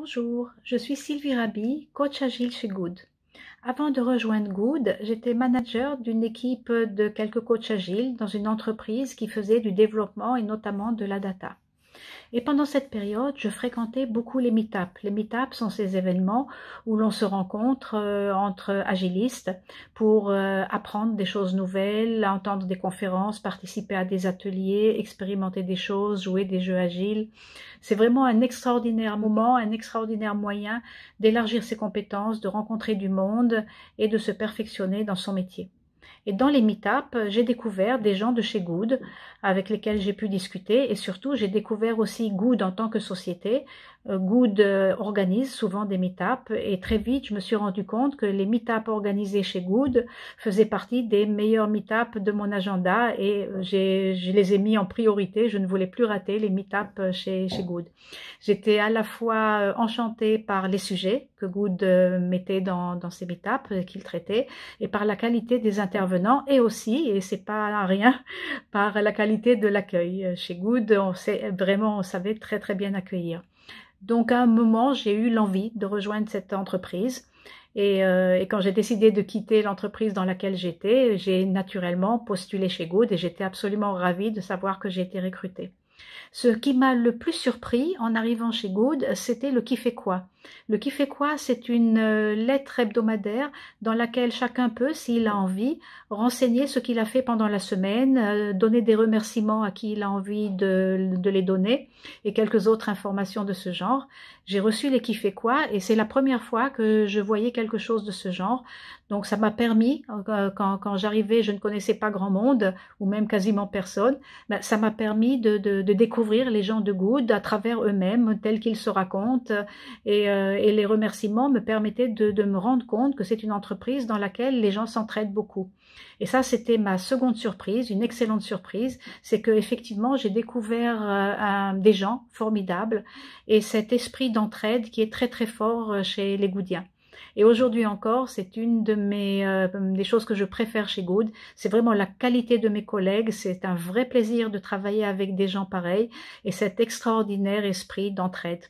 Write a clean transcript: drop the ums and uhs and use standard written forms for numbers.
Bonjour, je suis Sylvie Raby, coach agile chez Good. Avant de rejoindre Good, j'étais manager d'une équipe de quelques coachs agiles dans une entreprise qui faisait du développement et notamment de la data. Et pendant cette période, je fréquentais beaucoup les meet-ups. Les meet-ups sont ces événements où l'on se rencontre entre agilistes pour apprendre des choses nouvelles, entendre des conférences, participer à des ateliers, expérimenter des choses, jouer des jeux agiles. C'est vraiment un extraordinaire moment, un extraordinaire moyen d'élargir ses compétences, de rencontrer du monde et de se perfectionner dans son métier. Et dans les meet-ups, j'ai découvert des gens de chez Good avec lesquels j'ai pu discuter et surtout j'ai découvert aussi Good en tant que société. Good organise souvent des meet-ups et très vite je me suis rendu compte que les meet-ups organisés chez Good faisaient partie des meilleurs meet-ups de mon agenda et je les ai mis en priorité. Je ne voulais plus rater les meet-ups chez Good. J'étais à la fois enchantée par les sujets que Good mettait dans ces meet-ups qu'il traitait et par la qualité des intervenants et aussi, et c'est pas rien, par la qualité de l'accueil. Chez Good, on savait très très bien accueillir. Donc à un moment, j'ai eu l'envie de rejoindre cette entreprise et quand j'ai décidé de quitter l'entreprise dans laquelle j'étais, j'ai naturellement postulé chez Good et j'étais absolument ravie de savoir que j'ai été recrutée. Ce qui m'a le plus surpris en arrivant chez Good, c'était le qui fait quoi. Le qui fait quoi, c'est une lettre hebdomadaire dans laquelle chacun peut, s'il a envie, renseigner ce qu'il a fait pendant la semaine, donner des remerciements à qui il a envie de les donner et quelques autres informations de ce genre. J'ai reçu les qui fait quoi et c'est la première fois que je voyais quelque chose de ce genre. Donc ça m'a permis, quand j'arrivais, je ne connaissais pas grand monde ou même quasiment personne, ça m'a permis de découvrir les gens de Good à travers eux-mêmes, tels qu'ils se racontent et les remerciements me permettaient de me rendre compte que c'est une entreprise dans laquelle les gens s'entraident beaucoup. Et ça, c'était ma seconde surprise, une excellente surprise, c'est que effectivement j'ai découvert des gens formidables et cet esprit d'entraide qui est très très fort chez les Goodiens. Et aujourd'hui encore, c'est une des choses que je préfère chez Good. C'est vraiment la qualité de mes collègues. C'est un vrai plaisir de travailler avec des gens pareils et cet extraordinaire esprit d'entraide.